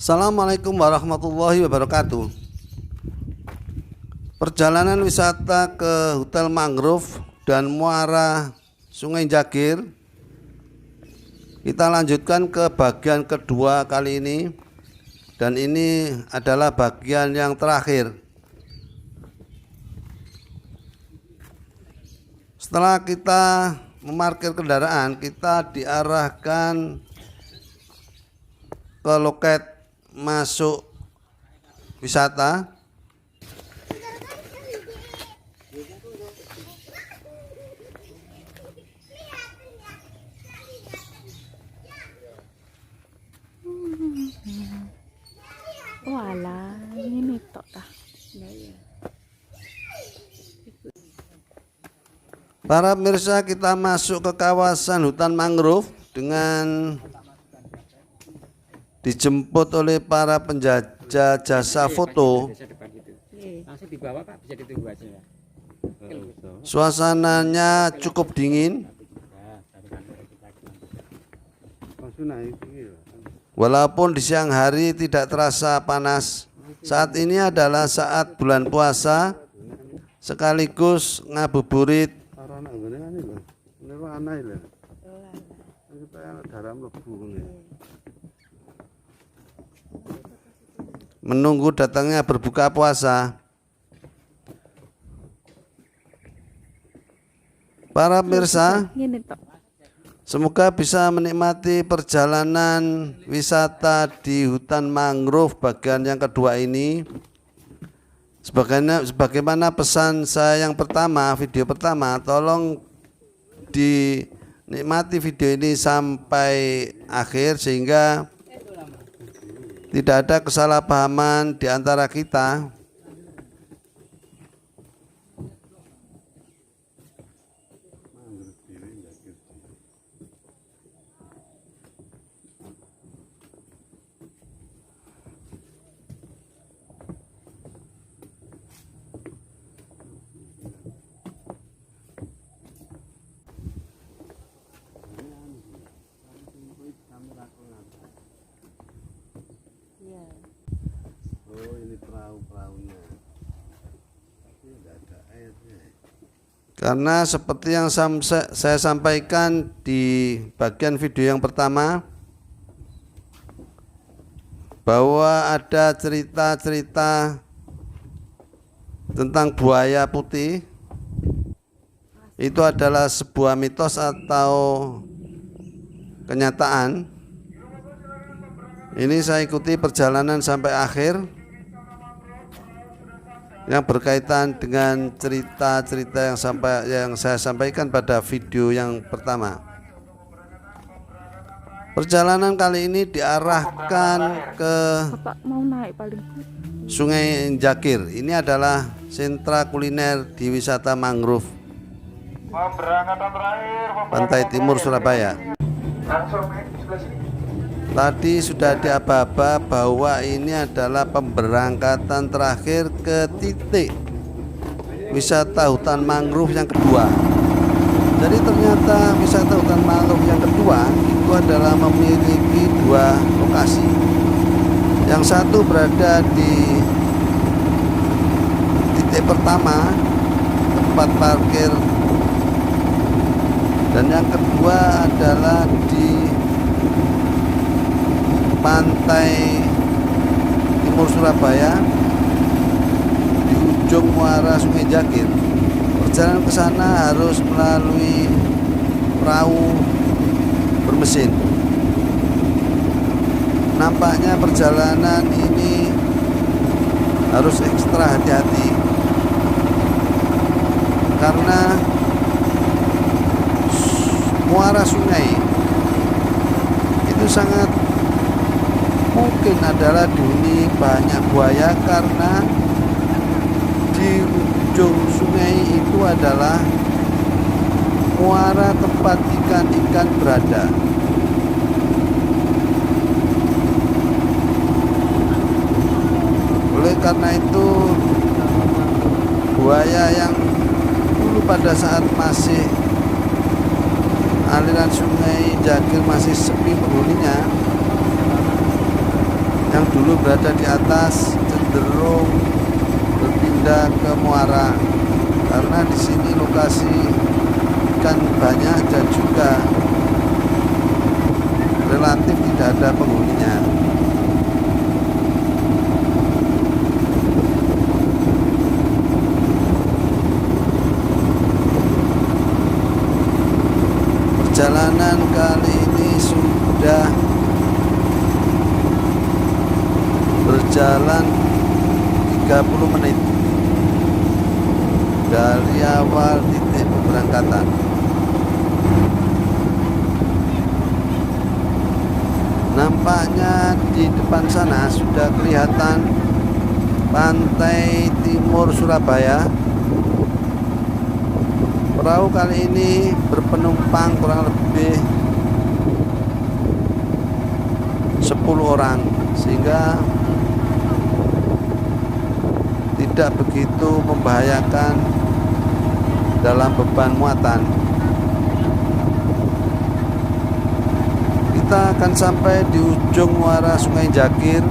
Assalamualaikum warahmatullahi wabarakatuh. Perjalanan wisata ke Hotel Mangrove dan Muara Sungai Jagir kita lanjutkan ke bagian kedua kali ini, dan ini adalah bagian yang terakhir. Setelah kita memarkir kendaraan, kita diarahkan ke loket masuk wisata. Walah, ini tok tah. Para pemirsa, kita masuk ke kawasan hutan mangrove dengan dijemput oleh para penjajah jasa foto. Langsung dibawa Pak, bisa ditunggu aja ya. Suasananya cukup dingin, walaupun di siang hari tidak terasa panas. Saat ini adalah saat bulan puasa sekaligus ngabuburit menunggu datangnya berbuka puasa. Para pemirsa, Ini tok. semoga bisa menikmati perjalanan wisata di hutan mangrove bagian yang kedua ini. Sebagaimana pesan saya yang pertama, video pertama, tolong dinikmati video ini sampai akhir sehingga tidak ada kesalahpahaman di antara kita. Oh, ini perahu-perahunya. Tapi tidak ada airnya. Karena seperti yang saya sampaikan di bagian video yang pertama, bahwa ada cerita-cerita tentang buaya putih. Itu adalah sebuah mitos atau kenyataan. Ini saya ikuti perjalanan sampai akhir yang berkaitan dengan cerita-cerita yang saya sampaikan pada video yang pertama. Perjalanan kali ini diarahkan ke Bapak mau naik paling. Sungai Jagir. Ini adalah sentra kuliner di wisata mangrove Pantai Timur Surabaya. Tadi sudah diaba-aba bahwa ini adalah pemberangkatan terakhir ke titik wisata hutan mangrove yang kedua. Jadi ternyata wisata hutan mangrove yang kedua itu adalah memiliki dua lokasi. Yang satu berada di titik pertama, tempat parkir, dan yang kedua adalah di Pantai Timur Surabaya di ujung muara Sungai Jagir. Perjalanan ke sana harus melalui perahu bermesin. Nampaknya perjalanan ini harus ekstra hati-hati karena muara sungai itu sangat mungkin adalah dihuni banyak buaya, karena di ujung sungai itu adalah muara tempat ikan-ikan berada. Oleh karena itu buaya yang dulu pada saat masih aliran Sungai Jagir masih sepi penghuninya, yang dulu berada di atas cenderung berpindah ke muara karena di sini lokasi ikan banyak dan juga relatif tidak ada penghuninya. Perjalanan kali ini sudah berjalan 30 menit dari awal titik pemberangkatan. Nampaknya di depan sana sudah kelihatan pantai timur Surabaya. Perahu kali ini berpenumpang kurang lebih 10 orang sehingga tidak begitu membahayakan dalam beban muatan. Kita akan sampai di ujung muara Sungai Jakir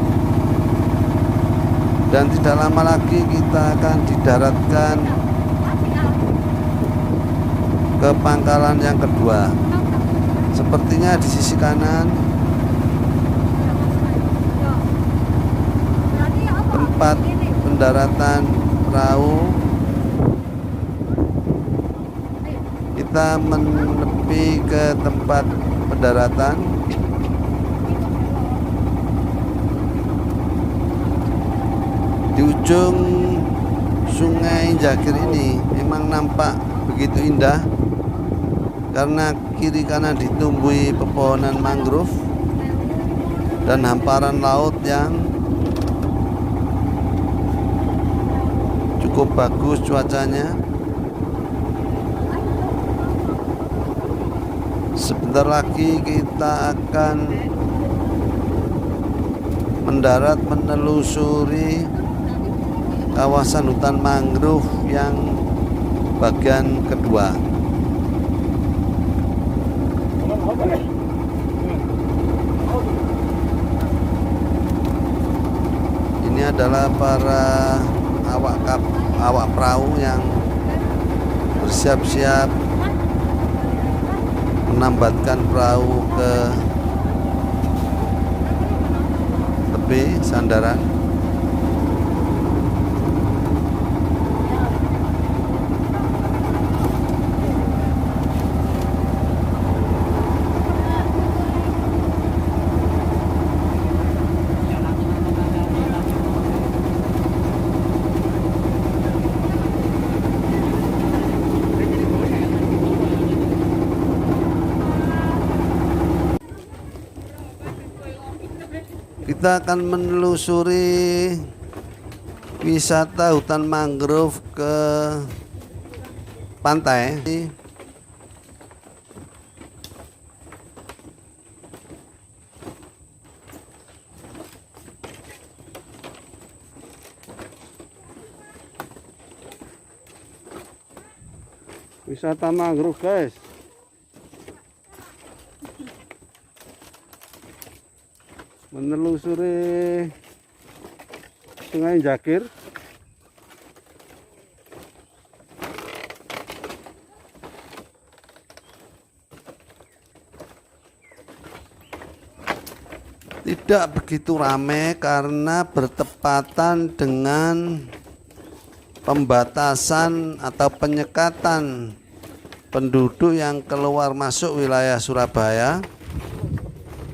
dan tidak lama lagi kita akan didaratkan ke pangkalan yang kedua. Sepertinya di sisi kanan tempat pendaratan perahu. Kita menepi ke tempat pendaratan. Di ujung Sungai Jakir ini memang nampak begitu indah karena kiri kanan ditumbuhi pepohonan mangrove dan hamparan laut yang cukup bagus cuacanya. Sebentar lagi kita akan mendarat menelusuri kawasan hutan mangrove yang bagian kedua. Ini adalah para awak perahu yang bersiap-siap menambatkan perahu ke tepi sandaran. Kita akan menelusuri wisata hutan mangrove ke pantai. Wisata mangrove, guys. Menelusuri Sungai Jakir. Tidak begitu ramai karena bertepatan dengan pembatasan atau penyekatan penduduk yang keluar masuk wilayah Surabaya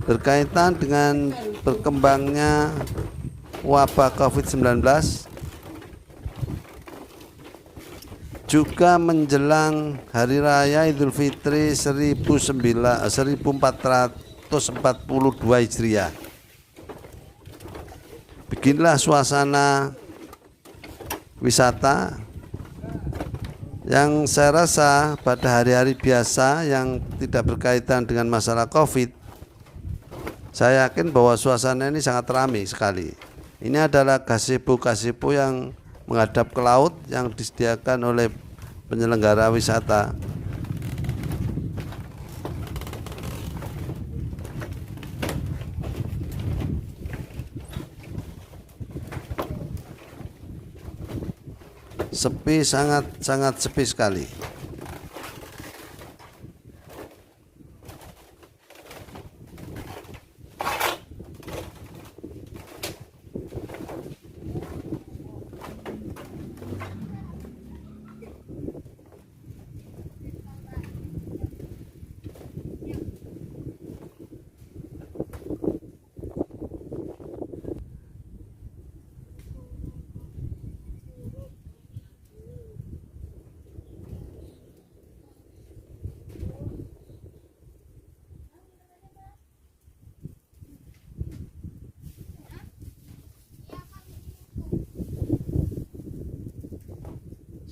berkaitan dengan berkembangnya wabah COVID-19 juga menjelang Hari Raya Idul Fitri 1442 Hijriah. Beginilah suasana wisata yang saya rasa pada hari-hari biasa yang tidak berkaitan dengan masalah COVID, saya yakin bahwa suasana ini sangat ramai sekali. Ini adalah gazebo yang menghadap ke laut yang disediakan oleh penyelenggara wisata. Sepi, sangat sepi sekali.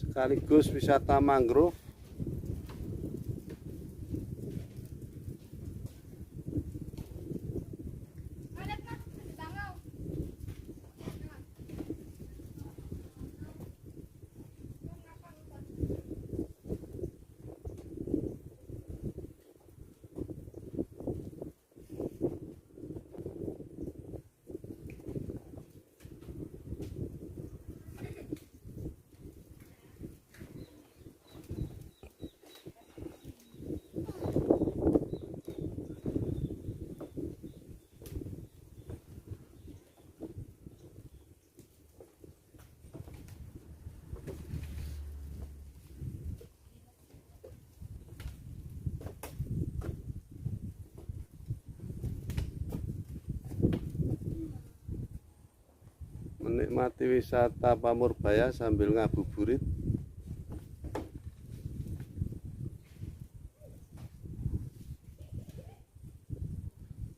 Sekaligus wisata mangrove. Menikmati wisata Pamurbaya sambil ngabuburit.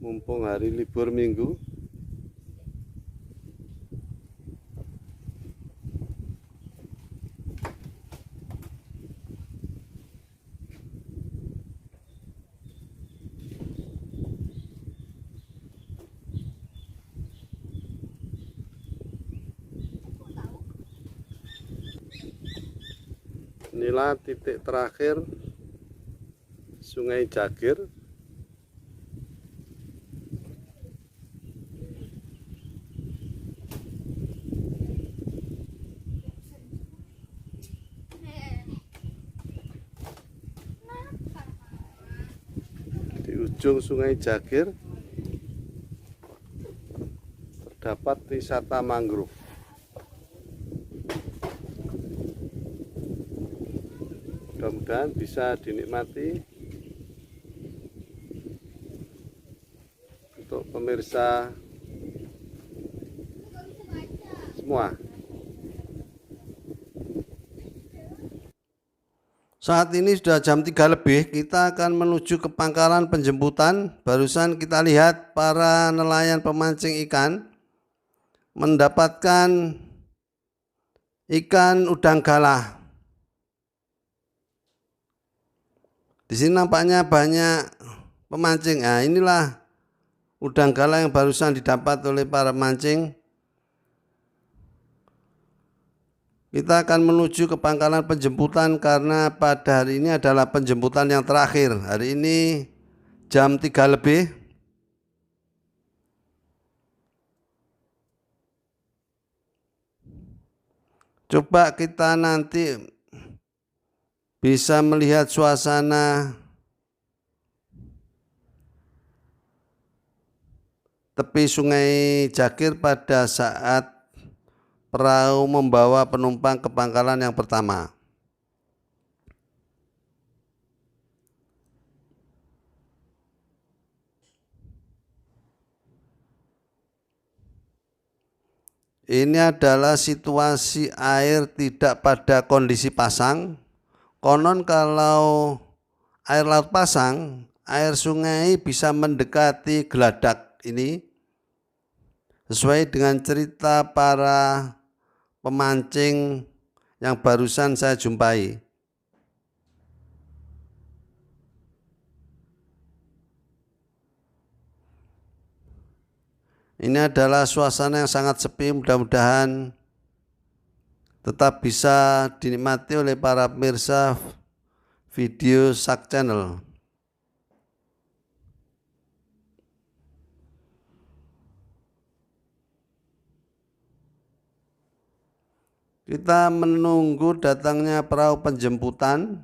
Mumpung hari libur minggu. Inilah titik terakhir Sungai Jagir. Di ujung Sungai Jagir terdapat wisata mangrove. Mudah-mudahan bisa dinikmati untuk pemirsa semua. Saat ini sudah jam 3 lebih, kita akan menuju ke pangkalan penjemputan. Barusan kita lihat para nelayan pemancing ikan mendapatkan ikan udang galah. Di sini nampaknya banyak pemancing. Nah, inilah udang galah yang barusan didapat oleh para pemancing. Kita akan menuju ke pangkalan penjemputan karena pada hari ini adalah penjemputan yang terakhir. Hari ini jam 3 lebih. Coba kita nanti bisa melihat suasana tepi Sungai Jagir pada saat perahu membawa penumpang ke pangkalan yang pertama. Ini adalah situasi air tidak pada kondisi pasang. Konon kalau air laut pasang, air sungai bisa mendekati geladak ini. Sesuai dengan cerita para pemancing yang barusan saya jumpai. Ini adalah suasana yang sangat sepi, mudah-mudahan tetap bisa dinikmati oleh para pemirsa video Sak Channel. Kita menunggu datangnya perahu penjemputan,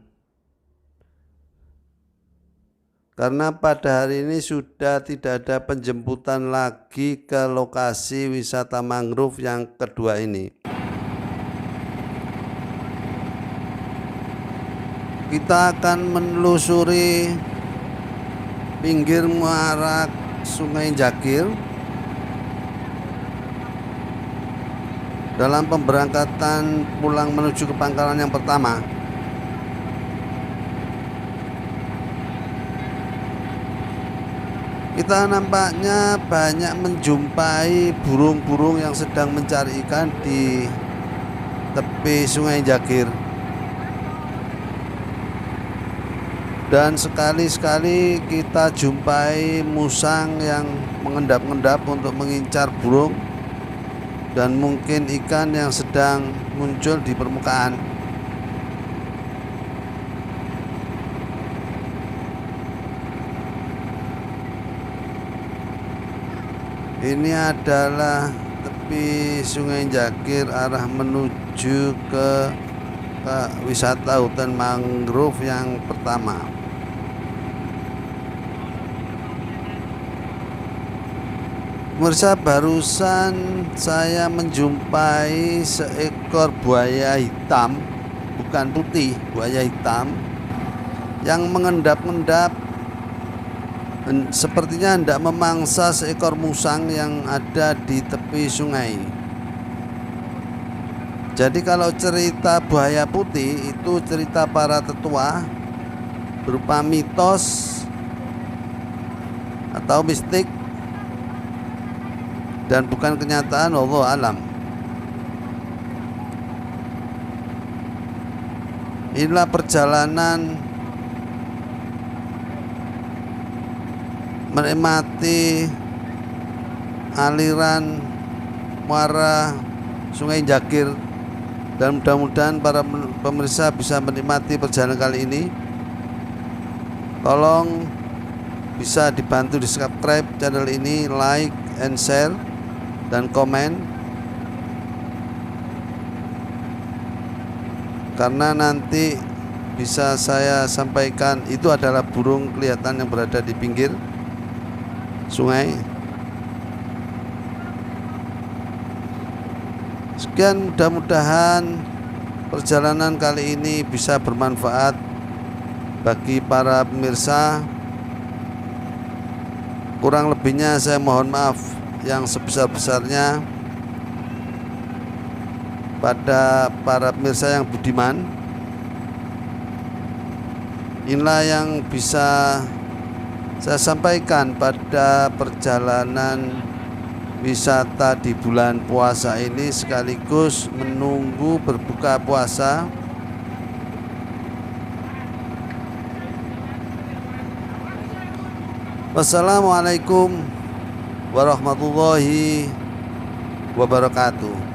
karena pada hari ini sudah tidak ada penjemputan lagi ke lokasi wisata mangrove yang kedua ini. Kita akan menelusuri pinggir muara Sungai Jakir dalam pemberangkatan pulang menuju ke pangkalan yang pertama. Kita nampaknya banyak menjumpai burung-burung yang sedang mencari ikan di tepi Sungai Jakir. Dan sekali-sekali kita jumpai musang yang mengendap-endap untuk mengincar burung dan mungkin ikan yang sedang muncul di permukaan. Ini adalah tepi Sungai Jakir arah menuju ke wisata hutan mangrove yang pertama. Pemirsa, barusan saya menjumpai seekor buaya hitam, bukan putih, buaya hitam yang mengendap-endap, sepertinya hendak memangsa seekor musang yang ada di tepi sungai. Jadi kalau cerita buaya putih itu cerita para tetua berupa mitos atau mistik dan bukan kenyataan, wallahu alam. Inilah perjalanan menikmati aliran muara Sungai Jakir, dan mudah-mudahan para pemirsa bisa menikmati perjalanan kali ini. Tolong bisa dibantu di subscribe channel ini, like and share dan komen, karena nanti bisa saya sampaikan itu adalah burung kelihatan yang berada di pinggir sungai. Sekian, mudah-mudahan perjalanan kali ini bisa bermanfaat bagi para pemirsa. Kurang lebihnya saya mohon maaf yang sebesar-besarnya pada para pemirsa yang budiman. Inilah yang bisa saya sampaikan pada perjalanan wisata di bulan puasa ini, sekaligus menunggu berbuka puasa. Wassalamualaikum warahmatullahi wabarakatuh.